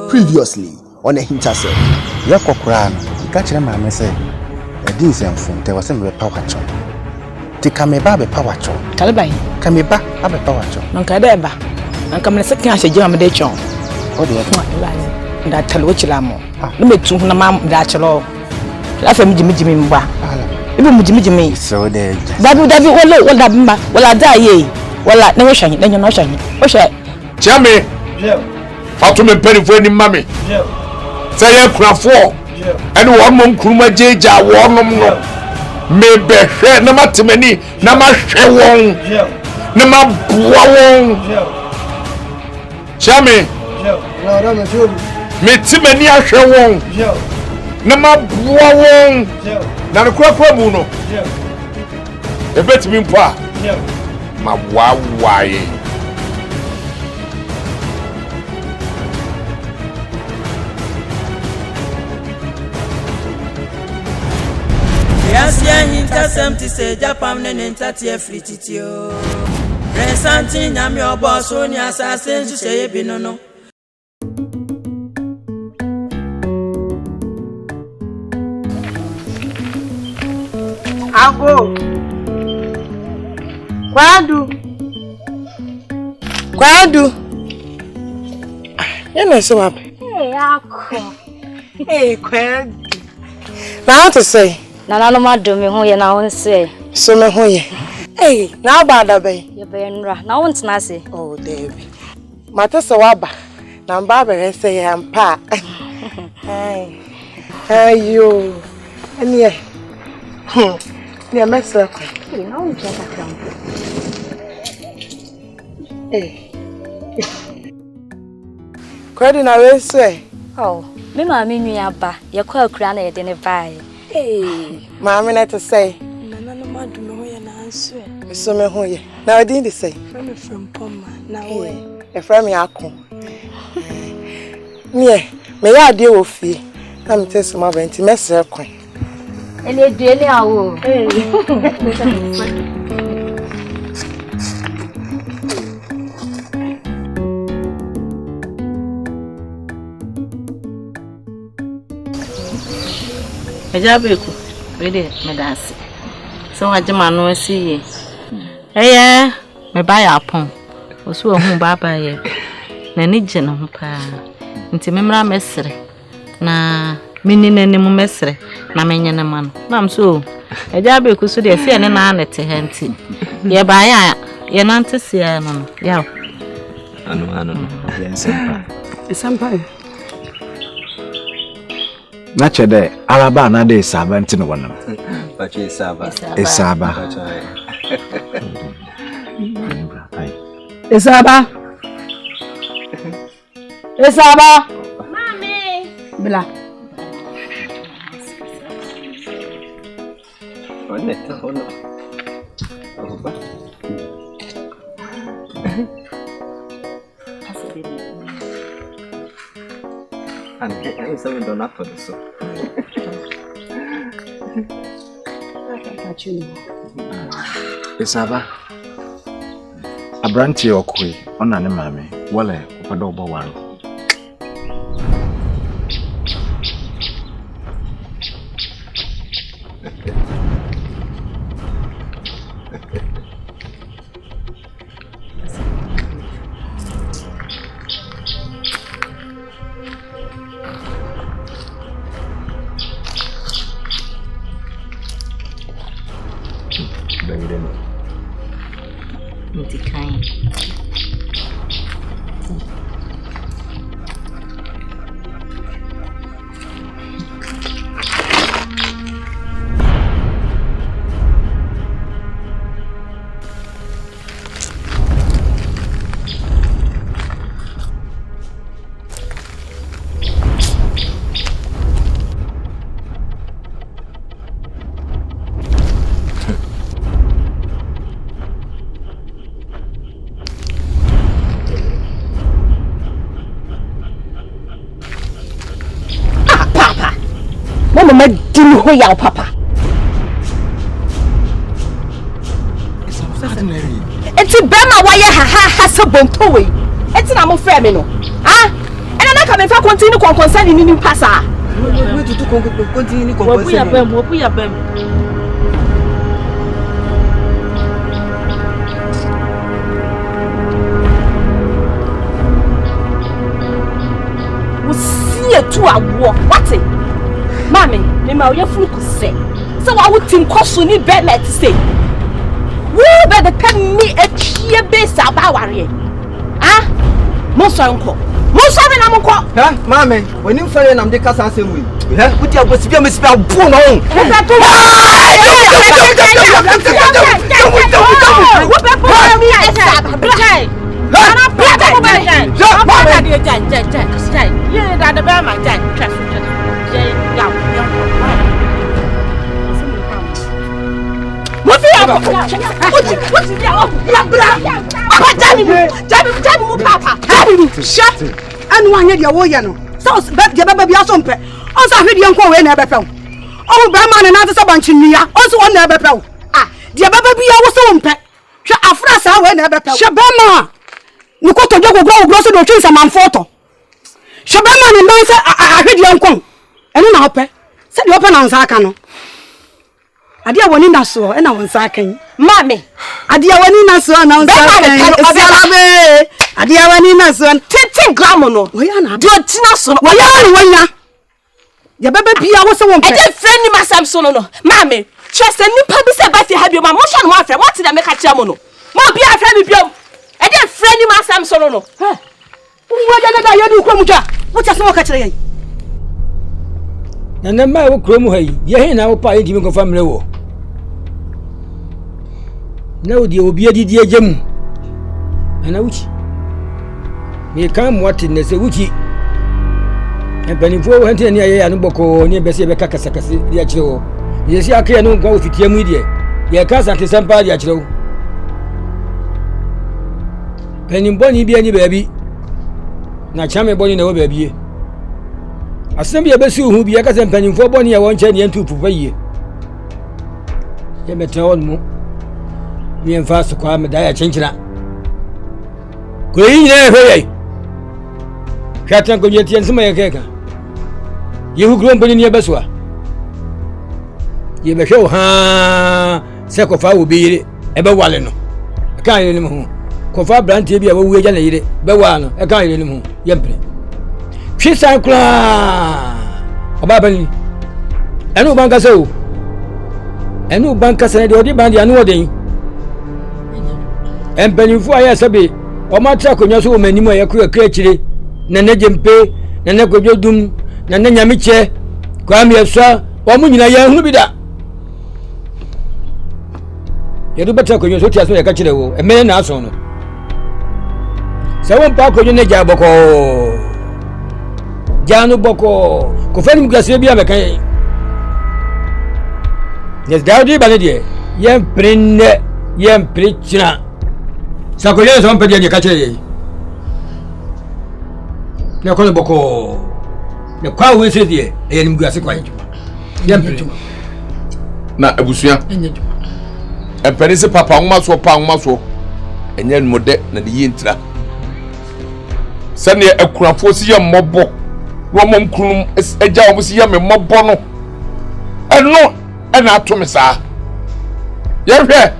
Previously on AHINTASEM. Yakokran, catch my message. A decent phone, there was a power chop. The Cameba be power chop. Calibai, Cameba have a power chop. Non Cadeba, and come a second as a German de chon. Oh, dear, that tell what you amo. No me to Nam Dachelo. Laugh at Jimmy Mba. Even Jimmy. So there. Babu David, well, I die ye. Well, I never shine, then you're not shining. What's that? Jammy. Fatume penny for any mammy. Say a craft for. And one mum kruma jaja, one no. Maybe share no matter many, no matter one. No matter one. Jammy. Me timmy a share one. No matter one. Now the crop muno. The bet me pa. Ma why. AHINTASEM to say Japan and Entatia Frititio. Resantin, I'm your boss, only assassins to say Binono. I'll go. Quando? You know so happy. Hey, Uncle. Hey, Quando. Now to say. Nana no madu me ho ye na won say. So me ho ye. Hey, na ba da be. Ye be nra. Na won tena say. Oh, David. Mata so waba. Na ba be say yam pa. Hey. Ayo. Anie. Ne mesra ko. Hey, na won tena kram. Hey. Kwadi na we say. Oh, me ma me nua ba. Ye kwa akura na ye de ne bae. Hey, Mammy, not to say. Nana no madu me ho ye na anso e. So me ho ye. Now I didn't say. From Poma. Now we. E from me akon. Me ya de wo fie. Na me tell some about mesre kon. Ele dele awo. Ejabeku, really, medasi. So I demand no see. Eh, me buy a pon. Osu ohun baba ye. Na ni je no pa. Nti memra mesre. Na mini na nemu mesre. Na menye na man. Na so. Ejabeku so de se ne na anete henti. Ye buy a ye nante se no. Ya. Ano. Ye sempa. Sempa. Nache de alaba na de saba ntino wonam. Bache saba. Esaba. Esaba. Esaba. Mami. Bla. Ono. Oba. And I said don't have for so. Esaba. Abranti okwe ona ne mame wale opada obo waro. kind. Mama didn't hold your papa. It's a bema why has a bump away. It's not a family. Ah, and I'm not coming for continue concerning in Passa. We to continue We are bem. We see a 2 hour. What's it? Mommy, me ma oya funu ko se. So wa wutim kwaso ni be let say. Wo be the kan me atwie be sa ba ware. Ah? Mo so nko. Mo so be na mo ko. Ha, mama, when you say na me kasa asem we. Ha, wuti agosibia me sibia bu no ho. Shut and one year no. So baby asompe. Also hwede enko we na ebepem. Oh be man na ntse banchinia. Also one na ebepem. Ah, dia baba bia wo so mpe. Hwe afra sa we na ebepem. Shebema. Nikoto jogo so do twinsa manfoto. Shebema ni ndanse ahwede enko. Eno na hope. Se de hope na nsa aka no. Ade awoni na so e na wonsa akan. Mami, ade awoni na so na wonsa akan. Esialabe. Ade awoni na so 13 gram no. Oya na. De otina so. Oya. Ya baba bia wo se won pe. E dey friend ni masam so no. Mami, trust ni pa bi se ba fi ha bi ma mo sha no afre. What did I make a chia mo no? Mo bia afre bi biom. E dey friend ni masam so no. Ha. Wo ya ya du kwa mu twa. Wo tia se mo ka kire yen. Na ma wo krom ha yi. Ye he na wo pa yi di mi ko family wo. Na wo di obi adidi agem. Ana wuchi. Me kan what ne se wuchi. Empanifo wo hante ne aye anu boko ne bese be kakasa kase dia kire wo. Ye si akaya no kwa ofitie mu die. Ye kasa ke sampa dia kire wo. Penimbo ni bia ni baabi. Na chame boni na wo baabie. Asem bia besi hu bia kasa penimfo boni ya wonche ne ntu pupa yie. Ye meta won mu. Mi enfa so kwa me da ya chenchira. Ko yi ne hoye. Katan ko yeti ensima ye keka. Ye hu grom boni ne beswa. Ye be hwe ha se ko fa obi yire e be wale no. Kan yire mu. Ko fa brantie bia wo wuja na yire be wa no e kan yire mu. Ye mpre. Hwe san kula. Obabani. Enu banka se o. Enu banka se de odi bandi anu odin. Empanifo aye sabe o ma tra konyo so o manimu aye kura kire na na jempe na na kodwodum na na nyamiche kwa mieswa o mu nyina ya hunu bi da ye do betra konyo so tia so ye ka kire wo emene na aso no se won pa konyo ne ja boko janu boko ko fani mu gase bia meka yes daudi banedie ye prenne ye prichina sakoye so mpede ye ka kire ne ko boko ne kwa we se die e ni mguase kwa nju na abusua empere se papa nwoma so enye nmode na de yintra sane akurafo si ye mmobo wo mom kunum eja wo si ye me mmobo no eno ena atome saa ye hwe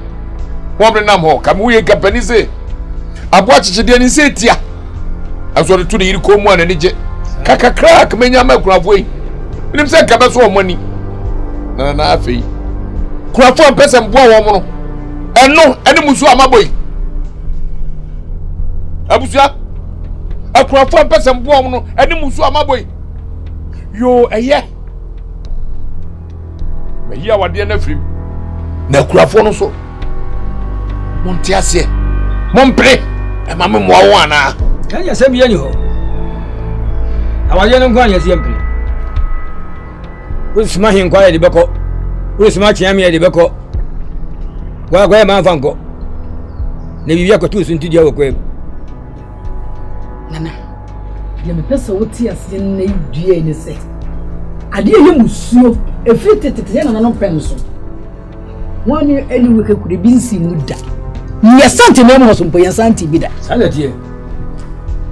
wo bre nam ho kam we kapani se abo achichide ni se tia aso de to de yiri ko mu anani je kakakra kmenya ma kurafo yi nim se ka be so o mani na afei kurafo ampese mbo wo mo no eno ene musu amaboy Abusua. Akurafo mpese mboom no ene musu amaboy. Yo eye. Me hia wade na frim. Na akurafo no so. Monte ase. Mompre. E ma me moa wo ana. Kan ya se bi ani ho. Awaje no kwan ya se mpre. Usma hin kwa ya de beko. Usma chiam ya de beko. Gwa ma fanko. Na bibia ko tu sun tidia wo kwem. Nana. Ya me pesa woti ase na dua ni se. Ade ye musuo efitete ya nana no penso. Wani eni weke kure bi nsi muda. Ye santi na mo so mpo ye santi bi da. Salatie.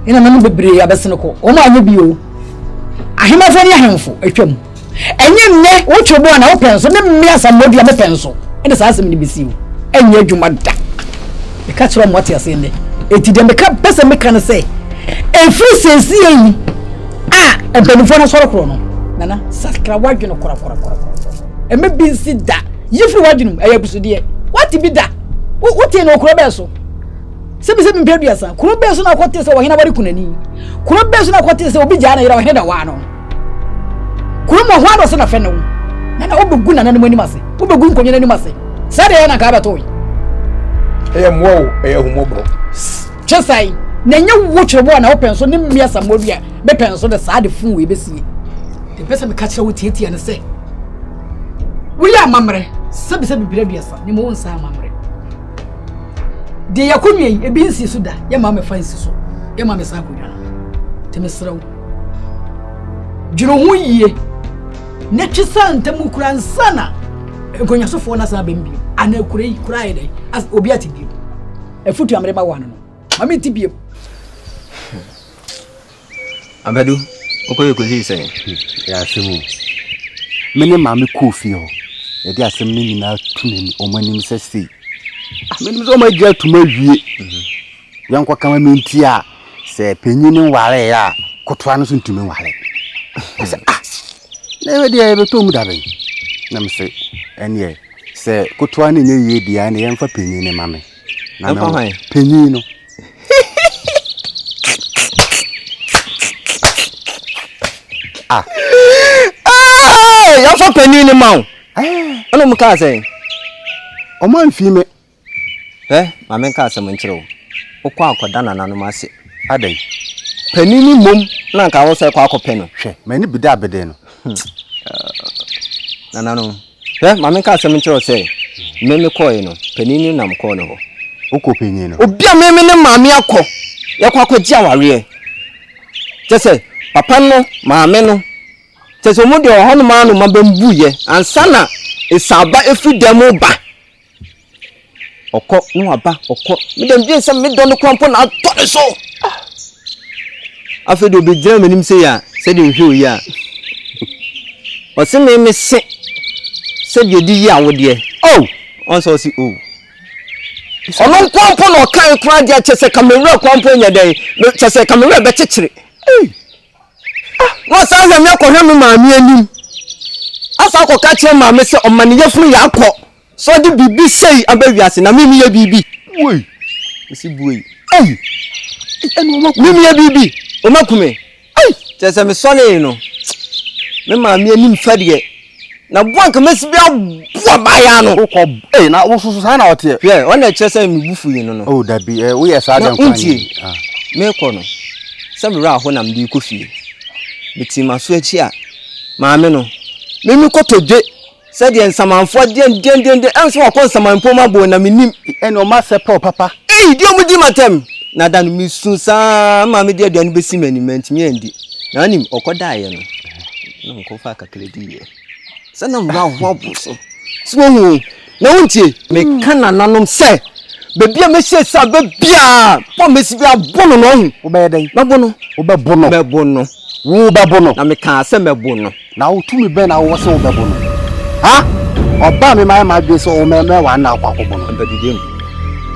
Ina nanu bebre abesene ko. O ma anye bi o. Ahema fani ahemfo atwam. Enye nne wo twebo na wo penso ne mme asamodi me penso. Ene saa asem ni bisi o. Enye adwuma da. E ka kira mo ate ase nne. Eti de me ka pesa me kan se. Efri sensi yi. Empanifo na soro kro no. Nana sakra wadwene kora. Eme bi nsi da. Yifri wadwene ayabusude. What bi da? What no kro be so? Sebi mpedua sa. Kro be so na kwate se wo hena bari kunani. Kro be so na kwate se obi gya na yira wo hena wa no. Kro mo hwa do se na fe no. Nana obegu na nanu anim ase. Obegu nkonye anim ase. Sade ya na ka ba to. Eye mo eye humobro. Chesai. Na nya wo kyerebo na wo penso ne mmia samodua. Be penso de sa de fun we besie. The person me catch wo tietia ne se. Wo ya mamre. Sebi bibira sa. Ni mo won sa mamre. De yakonwe e bi nsi so da. Ya ma me fa nsi so. Ya ma me sa kodwa. Te me srawo. Juro hu yie. Ne twisa ntamu kura nsana. Enkonya sofo na sa bembi. Ana kura yi kura yi dai. As obi atibi. Efutu amre ba wan no. Mami tibie. Abadu, okoye kozi sen. Ya semu. Mene mame kofi ho. E dia asem ni nyina tunani omanim sesi. Mene so ma gya tuma wie. Yankwa kama menti a se penyini ware ya kotoa no so ntumi ware. Na we dia e beto mu dabe. Na me se ene se kotoa ne nye ye dia ne yemfa penyini mame. Na me penyini no. Ya fa panini mawo. Ono mu ka say. O man fi me. Ma men ka say mo nkyere wo. Okwa akoda na nanu ase. Adan. Panini mom na nka wo say kwa akopɛ no. Hwɛ, ma ni bida abede no. Na nanu. Ma men ka say mo nkyere say. Me koe no. Panini nam ko no ho. Oko panini no. Obi a me ne maame akɔ. Yakwa akɔgye aware. Jese papa no maame no tese mu de ohonu ma no mabambuye ansana esaba efidemu ba okɔ no aba okɔ medem bi nsem me don kwampo na atɔ so afedo obi gyina manim se ya se de hwe oyi a ɔse me se se de di yi awode onso si ɔno kwampo na ɔkan kra de kyese kamera kwampo nya den kyese kamera be kyekyere no sa za me akohwe me maame anim asa akoka kire maame se omane yefunu ya akọ so de bibi sei abawiase na mimi ya bibi woi isi buoi mimi ya bibi o makume tese me sone no me maame anim fadie na bwanka mesibia bua baya no ukọ na wo susu sa na ote hwe o na kire se me bufu yi no oh dabi wo ye sa dan kwan me ko no se me ra ho na mde kofie bitima so achi a maame no memi kotodwe se de nsamanfo de enso wakọ nsamanfo mabo na menim ene o ma sepa papa di omudi matem na dan mi sunsa maame de aduane besi maniment mi andi na anim okoda ye no na nko fa kakredi ye se na mra ho abu so hu na wontie me kana nanom se bebia me se sa bebia po mesi bia bono no hu wo be den mabono wo be bono wo babono na me ka se mebono na wo tumi be na wo se wo babono ha oba me ma dwe so wo me wa na akwakobono mbadidem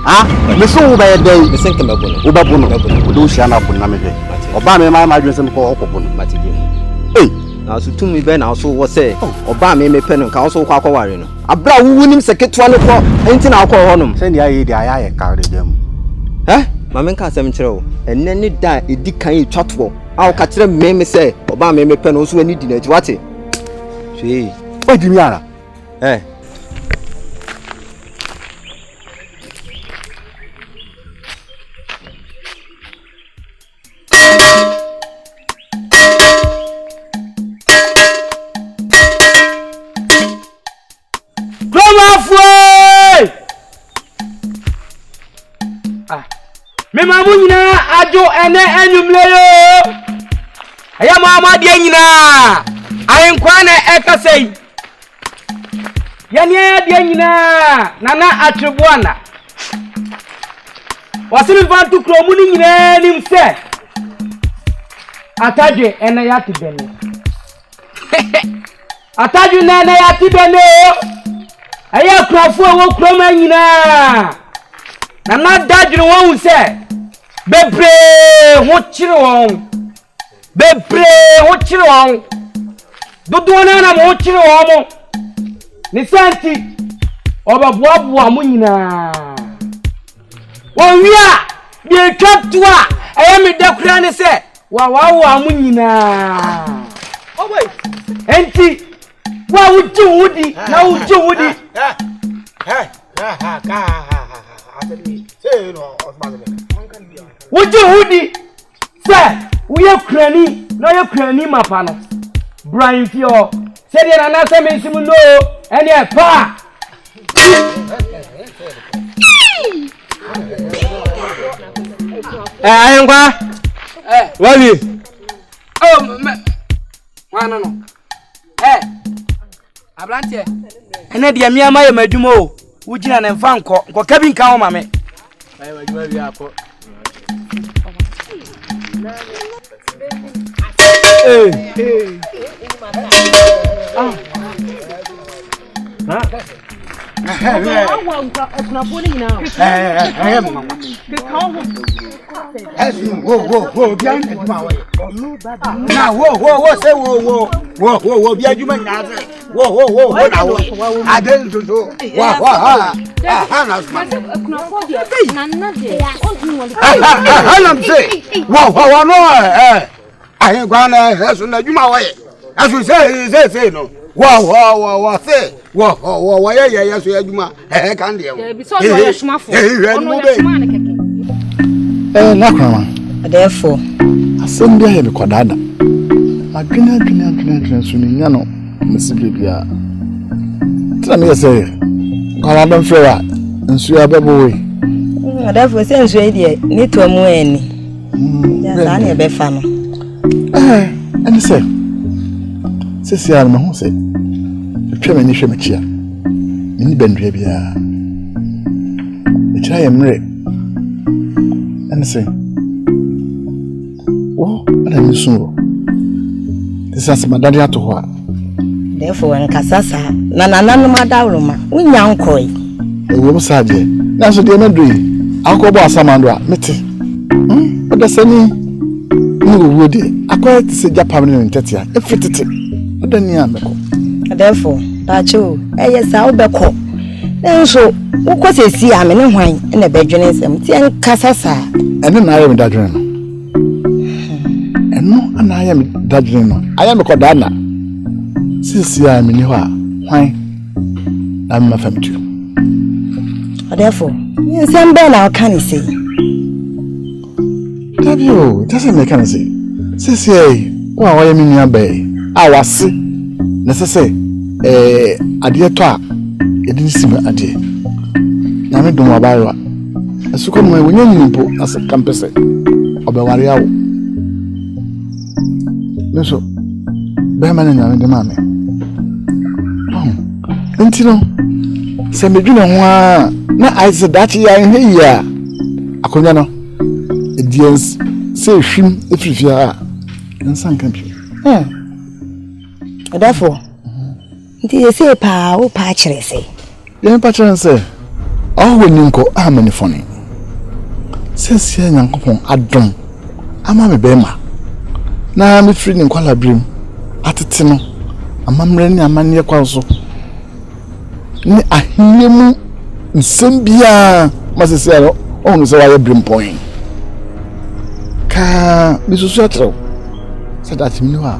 ha me so wo be dey me senke mebono wo babono wo do hia na bono na me be oba me ma dwe se ko okobono matidem na so tumi be na so wo se oba me pe no ka so kwa akwaware no abra wuwu nim se ketwa no ko enti na akọ ho no se ni aye di aya ye ka re dem ma men ka se me kire wo ene ne da edi kan e twatwo a ka kire me say oba me pe no so ani di na ji wate hwe o di mi ara me mamu nyina ajo ene enyumle yo aya mama de nyina ayenkwa na ekasei yani de nyina nana atrebuana wasimi vantu kromu ni nyina nimse ataje ene yati bene ataje nene yati bene aya krafo wo kroma nyina nana dadru won se bebre ho chire won bebre ho chire won dodo na mo chire won mo ni santi obaboaboa mo nyina won wi a bi twatwa me dakura ne se wa mo nyina oh boy enti wa wuji wudi na wuji wudi Would you woody? Sir, we are cranny, no your cranny mapano. Brian Fio said it and answer me some no and your pa. I am what? Oh, no. Eh, Ablante. And then the Amia Madumo, would you and Franco, or cabin cow, mammy? I ain't gonna have you my way. As we say, no. Wow, say, yes, you ma. I can't deal. Therefore, I send me here because Dada. I drink, no, Miss Bibia. Tell me, say, I don't feel right, and so I boy. Therefore, since we need to move any. Yes, I need a befano. And say, I'm home, say, the Chairman is a mature. In Bendribia, which I am ready. And say, oh, and I'm soon. This is my daddy to what? Therefore, and Casasa, Nana Madaruma, we young coy. A woman said, that's what they're doing. I'll go by some under me. But that's any. Woody, I quite say Japan in Tetia, if it is. Therefore, that's you. Yes, I'll be called. And so, what was a sea? I'm in a wine and a bedroom, and Casasa. And then I am Dadrino. And no, and I am Dadrino. I am a Codana. Since I am in your why? I'm a family. Therefore, yes, I'm Ben, how can you say? You doesn't make any sense. Say, well, I am in your bay. I was see. Necessary. A dear talk. It didn't seem a dear. Now, I don't know about it. As you come when you put as a campus of a warrior. No, so, Berman and the mammy. Oh, don't you know? Send me, you know, now I said that you are in here. I couldn't know. Indians say him if you are in some country. Therefore, they say power patcher say. Young patron say, oh, when you go, I'm any funny. Says young uncle, I don't. I'm a bema. Now I'm free in Kuala Brim. At the Tino, a mamma, a man near Quaso. I hear you in Sambia, Mrs. Sarah, only so I brim point. ka bisusu atro se that me no a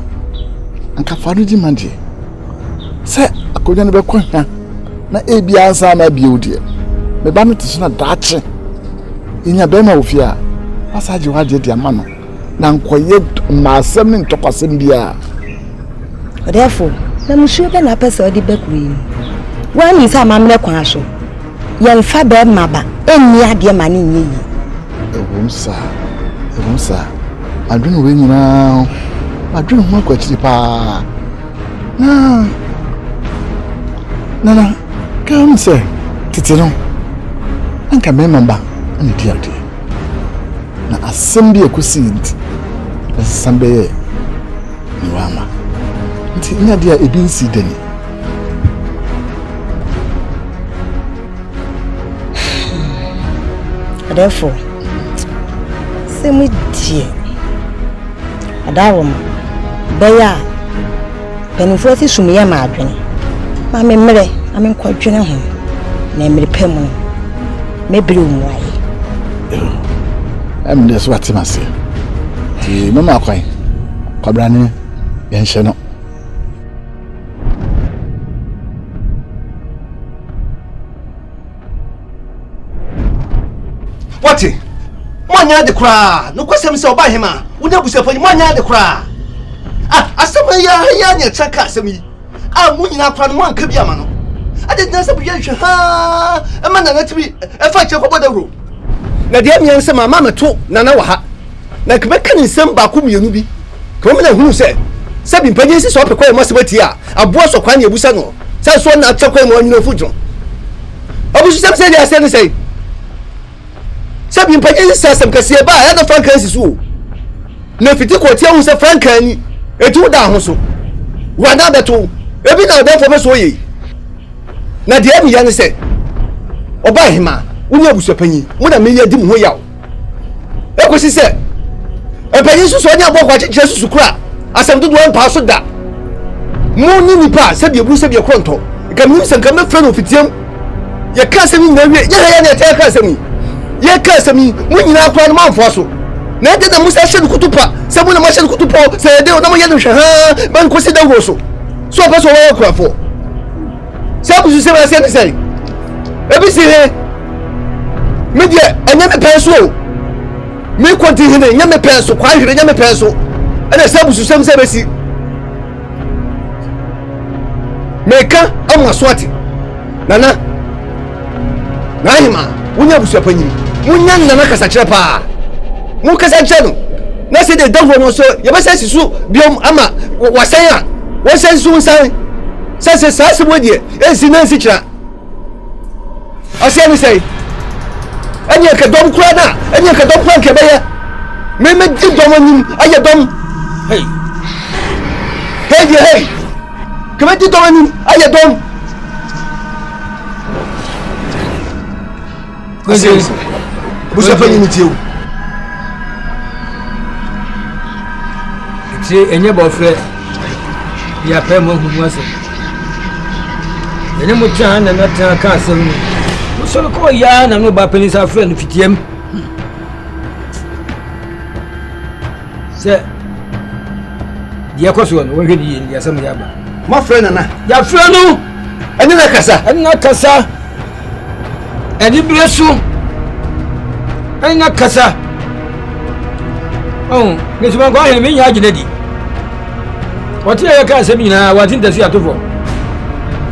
anka faru di mande se akonya ne be kwa na ebi ansa na bi odie me ba no tiso na daache inya be ma ofia asaje wade dia ma no na nkoye ma asem ne ntokasem bia therefore na mushu be na pese odi bakuri wani sa mamre kwan so yan fa be maba enni ade ma ne nyi Ewumsa adwene we nyina adwene ho akwachiri pa na kam se titino anka me mamba ani diade na asem bi ekusinti asambe ni wama nti nya dia ebi nsi dani therefore semi die adawom beya penifo si sumiya ma adwene ma me mmere ame kwadwene ho na mmere pemu mebiri umwaye am des what mase ti mama kwai kwabrane yenhye no Wati mwanya de kra no kwasem se oba hema wona busafani mwanya de kra asema ya nya chaka asemi munyina kra no anka bia ma no ade dina se bia hwe ha ema na natibi efa che koboda ro na dia miyan se mama meto nana wa ha na kebe kan nsem ba ko mienu bi ko me na hu se bi mpanye si so pekwa mo se bati aboa so kwan ne ebusa no se so na chakwa mo nyina fudro obusu se dia se ne sei sabi mpanye sasem kase ba ya da frankan sisu na fiti ko tia hu se frankan ni etu da ho so wana beto ebi na da fo be so yi na de abi ya ne se oba hima woni abuso panyi mo na me ya di mo yawo ekosi se panyi susu oni abo kwa chiche susu kura asem dodo an pa so da mo ni nipa sabi ebu sabi ekronto kam se kam me fra no fitiam ya kase mi na wie ya ne ta kase mi ye kase mi munyina kwa no manfo so na de da musa hye kutupa se mu na ma hye kutupa se de na mo ye no hwe ha ban ko si da wo so pa so wa kwa fo se bu se ba se ne sei ebi si he me de enya me penso me konti he ne enya me penso kwa hwere enya me penso ene se bu se se be si meka amwa swati nana na hima wunya busu apanyi munya nana kasa kire pa mu kasa kire no na se de dawo no so ye ba se sisu biom ama wasan a wasan su san se sa modie ensi na ensi kira asiani sei anya ka dom kura na anya ka dom kura ke be ya me di dom anim aye dom hey kama di dom anim aye dom Busa fanyi mitiyo. Ti enye bofre ya pe mo hu ase. Ene mo twa na na ta ka asem ni. So ko ya na no ba penisa friend fitiem. Se dia ko so no we hwedi ya asem ya ba. Ma friend na. Ya friend no. Ene na kasa. Eni blesu. Ena kasa. Oh, ni suma kwa hene mi nya ginedi. Wati ya ka se mi na wati ndasi atofo.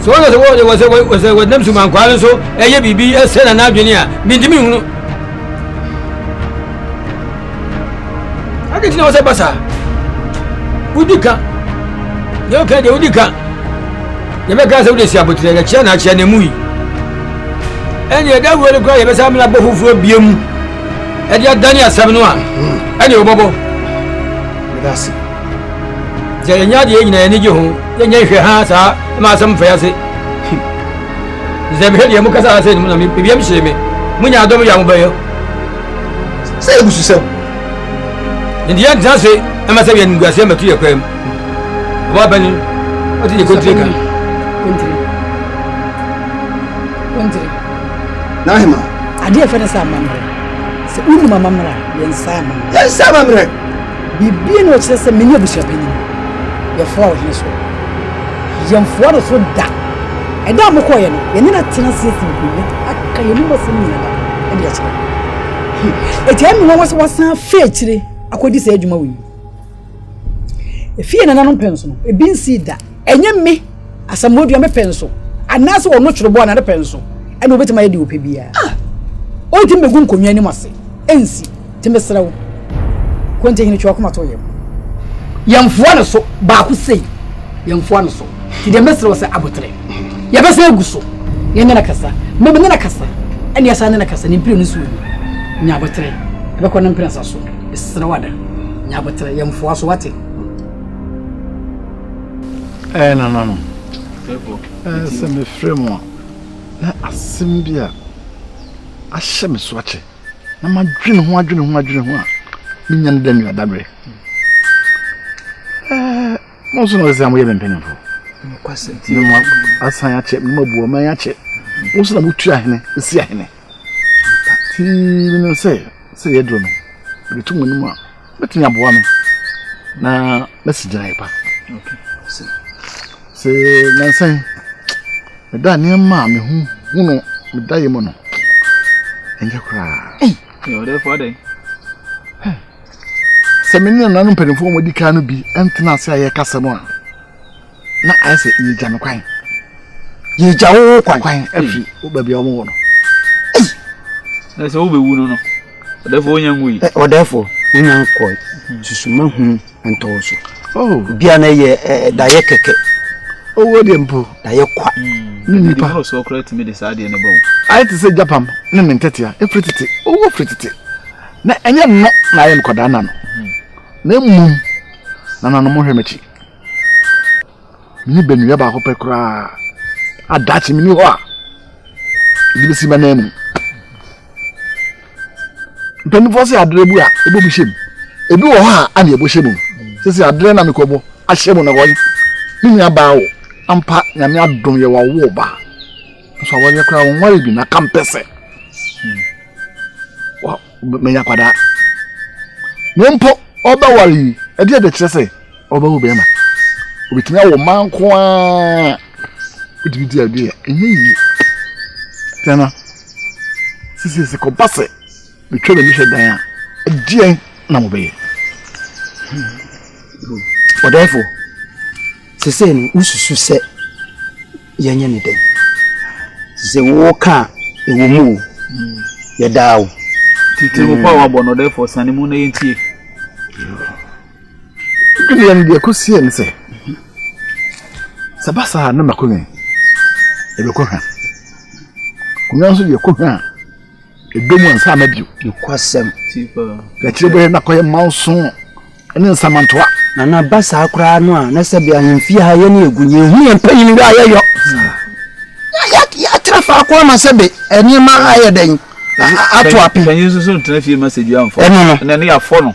So na se wo nem suma kwa so eye bibi ese na adwene a mi ndimi hunu. Ade tina wo se basa. Udika. Yo ka de udika. Ye be ka se udesi abotire ya chia na chia na mui. Eni da wo le kwa ye be sa mla bo fufu biem. Edi adani asem no a eni obobo medasi je nya de nyina eni je ho nya hwe ha sa ma asem fa yase ze be de mu kasa se ni na mi biem hye me munya adom ya mo bayo se ebusu se ndi ya nta se e ma se bi nguase matu ye kwam ba bani o ti de kontri kan kontri na hima ade e fa na sa man Se uni mama mra yensama. Yensama mre. Bibi no chese meni abusua pani. Ye fo wo hene so. Yemfo no so da. Eda mo koye no, ye ne na tena siesie nkunya. Aka ye mo so nyina da. E de ache. Eti mi wo wasan fa akire akodi se adwuma wi. Efie na nanom penso no, ebi nsi da. Enye me asamodua me penso. Anase wo no tworobo na de penso. Ene obetima ye di ope bia. O ti mbegu nkonwa ni mase. Ensi, temesra wo. Kwente hini chwa kuma to yem. Yemfo no so ba ku sei. Yemfo no so. Ti de mesra wo se abotre. Ye be se aguso. Ye ne na kasa. Me ne na kasa. Ene ya sa ne na kasa ni mpire no so. Nya abotre. E be ko na mpire sa so. Esra wada. Nya abotre yemfo so wate. No. Se me fremo. Na asimbia. Ahye me so ache. Na ma dwene ho a. Minya nda nwa dabre. Mo so no se amoye bempenfo. Kwase. Mo asan ache, mo buo man ache. Mo so na mutu ahene, esi ahene. Ti no se ye dro no. Bitu mo numa. Betu nya boa me. Na message na ipa. Okay. Se na sen. Me da ne ma me hu no me da ye mo no. Enje kura. Yo de for dey. Semini na no mpedifo mo dika no bi entena se aye kasa mo na ayese yija me kwan yija wo kwan afi wo ba bia wo no na se wo be wu no odefo onya ngui odefo onya nkoi susuma hu entoso bia na ye da ye keke owo de mpo da ye kwa ni pa so correct me de sade ne bawo ayete se japam ne mentetia efrititi owo frititi na enye no na aye mkoda na no na mum na mo hwemechi ni benu ya ba ko pe kura adachi mi ni ho a ibi si manam mpeni fo se adrebu a ebo bi shem ebi wo ha a na ebo shem se adre na mekobo a shem na wo ni ya ba wo ampa nyame adom ye wa wo ba so wo ye kura wo nware bi na kampese wa me ya kwada nempo oba wari e de de kyerese oba wo be ma obitimi awo manko a udibidi ade enye yi tena sisi se ko passe bitwe be ni hwedan a agien na mo be odefo sese ni ususu se yenye ne den sese wo ka ewo mu ye dawo titi mo pa wa bono defo sane mu na yentie kini ya ndi akosi en se sabasa na makonen ebe ko hwa kunya so ye ko hwa edomu ansa na bio kwasem tipa ya chirebe na koye manso ene nsamantoa na basa akura no a na se bia hemfi ha ye ne egunye hu ye panyin wi ayeyo ya trafa akwa ma sebe eni ma aye den ato api panyin so ntena fie message amfo na ne ya fo no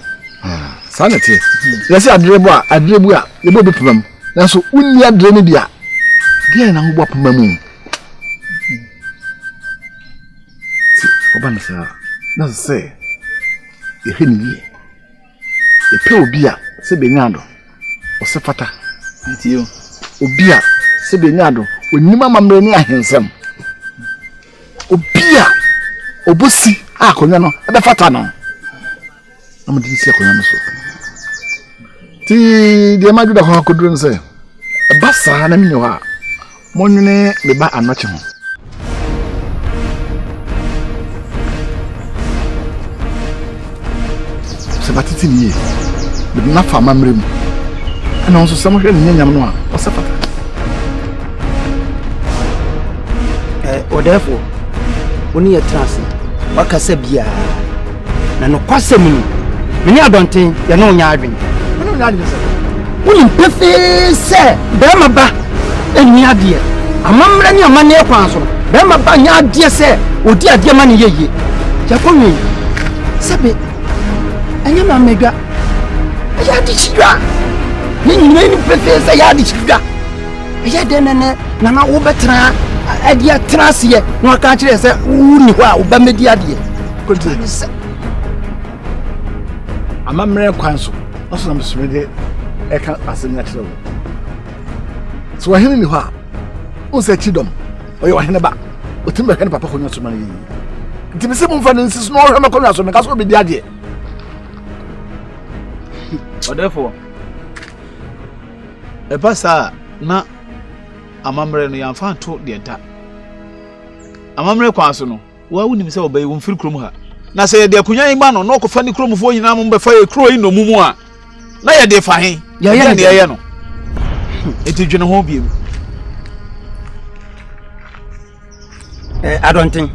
sanete yesi adrebu a yebo bepam nanso unni adre ne dia dia na ngbo pam mu obansa na se eheni e pe obi a se benyado o se fata ntio obi a se benyado onima mamre ni ahensem obi a obosi akonya no e be fata no na mo di si akonya no so ti de ma juda ko koduru nse basa na minyo ha monwene me ba anoche ho se batiti ni de na fa mamrem ana onso se mo hwe ni nyam no a o se fata odefo oni ya trans wakasa bia na no kwasem ni meni adonten ya no nya adwen woni pefe se be ma ba eni ade amamra ni amane kwan so be ma ba nya ade se odi ade ma ne yeye ya konwe sebe anya ma medwa ya di chidwa ni ni pefe se ya di chidwa ya de nene na wo betra ade trans ye no aka kire se wuni ho a wo ba medi ade konti amamre kwan so also na mesomede eka asem na kyerɛ wo so wahene ni hɔ a unse chidom oye wahene ba otimbe hene papa ko nyoso man yi nti me se mo mfa nsis no hwe makɔ nyaso me ka so be di ade therefore e pasa na amamre no yamfa to de da amamre kwan so no wa wunim se obayi wo mfiri krom ha na se ye de akunyan yi ba no no ko fa ni kromfo nyina mo be fa ye kro yi no mumu a na ye de fa hen ye ye no eti dwene ho biem I don't think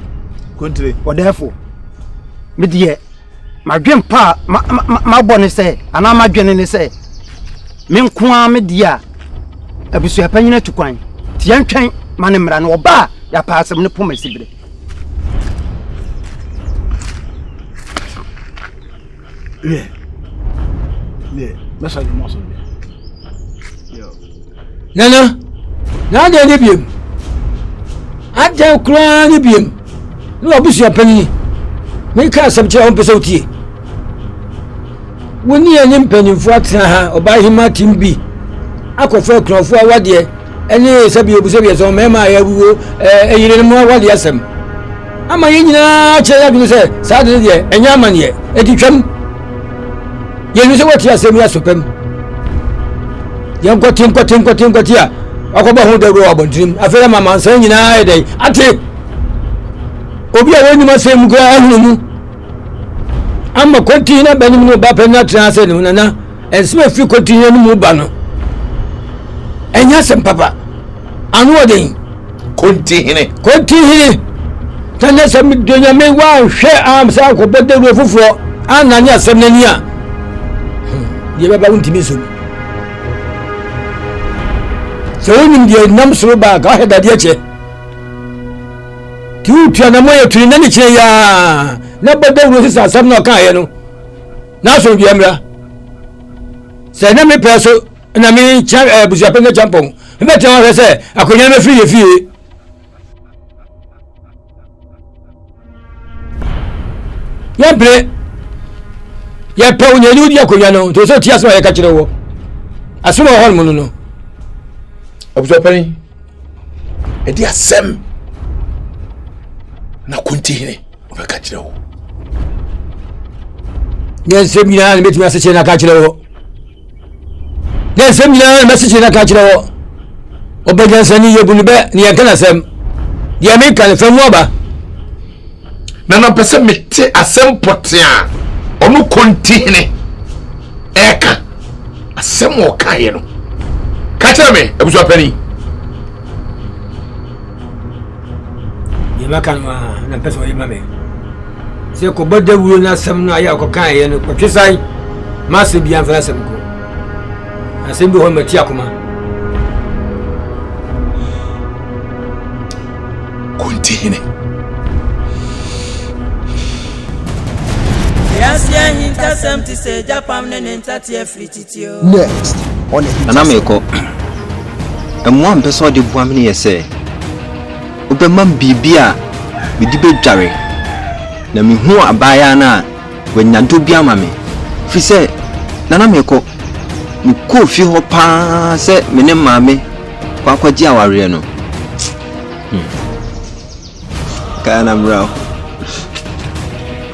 country or therefore me dear my dream pa my bonne say and I'm my journey say me nkoa me dia abusu apanyina tukwan tian twen manemra no oba ya pa asem ne poma sibire yeah message mo so yo nana na de ne biem aje kura ne biem no abusu apanyini me ka asem kire on pese otie woni anye mpanyimfo atena ha oba hima timbi akofo krofo awade ene sabi obusebi so mema yawuo eyire ne mo awade asem ama yenyina kire ya dunu se saade de enya amane editwam yenu se wati asem ya sopem yankotin a akoba ho dawro abontirim afere mama nsan nyina edai ate obi a woni masem go ahunu amma kontina banim no ba penya transe no nana ensme fi kontina no mu ba no enya sem papa anu oden kontihine tana sem donya me wa hwe am sa ko bodero fufuro ananya sem nani a ye baba untimi so so wonim die nam so ba ga heda die che tu na moye tu nani che ya na bodero sisa sam no kan ye no na so biamra se na me peso na me cha busia penga champon me te wa se akonya me fie ya bre ya pe onya ni odi akonya no to so ti aso ya ka kire wo aso no hon mu no abuja pani e di asem na kuntihine o ka kire wo yen semina ni betumi ase na ka kire wo yen semina na ase na ka kire wo obajan sani yebunu be ni yakana sem dia me kan fam oba nana pese mete asem potea onu kontihine eka asem o kaye no ka kire me abuja pani yema kan na pese o yema me se ko bodda wuro na asem no aya ko kan ye no ko twesai ma se bia mfa asem ko asem bi ho mati akoma kontihine Yes, AHINTASEM to say Japan and Titio. Next on Anameko. A one person de Buamini say Ubemam Bibia with the Jerry. Na mi hu abayana when Nantubia mami. Fi say Nanameko you could feel her pa say mene mami kwa dia ware no. Kana bro.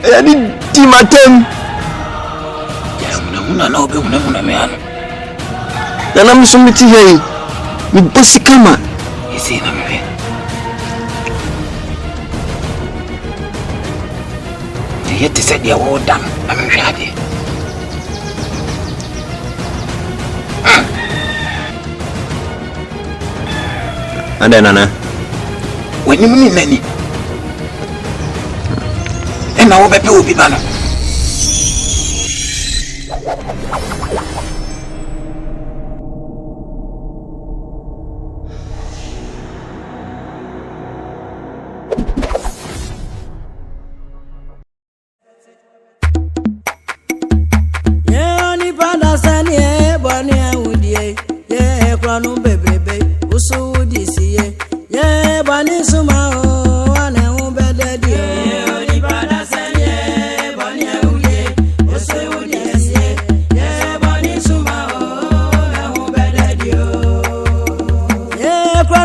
Yani timatem. Una no be una me ano. Na msumiti hei. Mi bosi kama. Isi na me. Yeti said ya wodam amhwade. Ande nana. Wani mini nani. Na wo bepe obi ba no Oni pada sanie boni awudie ye kronu bebrebe usu udisiye ye bani suma o ane ubededi oni pada sanie boni awudie usu udisiye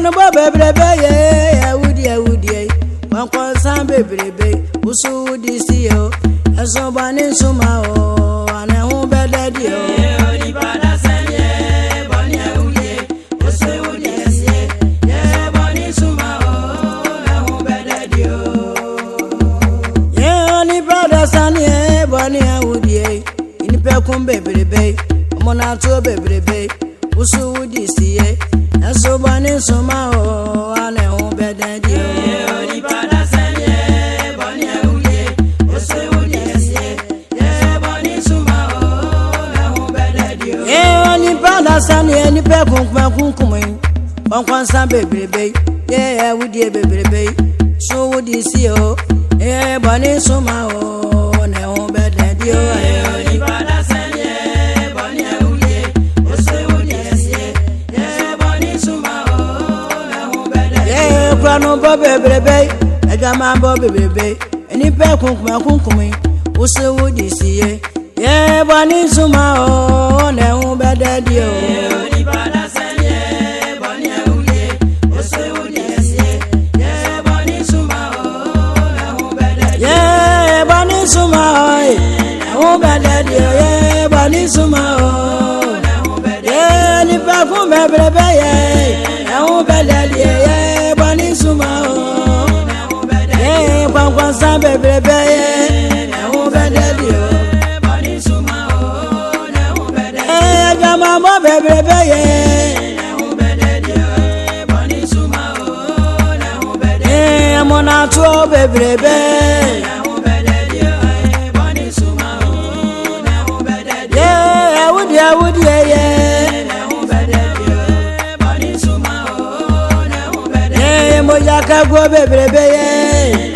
no bebrebe ye woody wan konsan bebrebe usu woody see yo aso bani suma o ane hu bedadi o oni pada sanye bani woody usu woody see ye bani suma o na hu bedadi o ye oni pada sanye bani woody ini pe kun bebrebe mo na to bebrebe usu woody see ye aso bani suma o ane hu bedadi o oni pada sanye bani woody usu woody see ye bani suma o na hu bedadi o ye oni pada sanye ni pe kun kwankwansa bebrebe ye woody bebrebe so woody see o ye bani suma o na hu bedadi o ye oni pada sanye bani woody usu woody see ye bani suma o na hu bedadi ye kwano bo bebrebe agama bo bebrebe eni pe kunkum usu woody see ye bani suma o na hu bedadi o ye oni pada sanye bani woody usu woody see ye bani suma o na hu bedadi ye bani suma o na hu bedadi ye bani suma o na hu bedadi ye ni pe kun bebrebe ye na hu bedadi ye bani suma o na hu bedadi ye kwankwansa bebrebe ye na hu bedadi o bani suma o na hu bedadi ye gama mo bebrebe ye na hu bedadi o bani suma o na hu bedadi ye mona to bebrebe na hu bedadi o bani suma o na hu bedadi ye woody ye na hu bedadi o bani suma o na hu bedadi ye mo jaka go bebrebe ye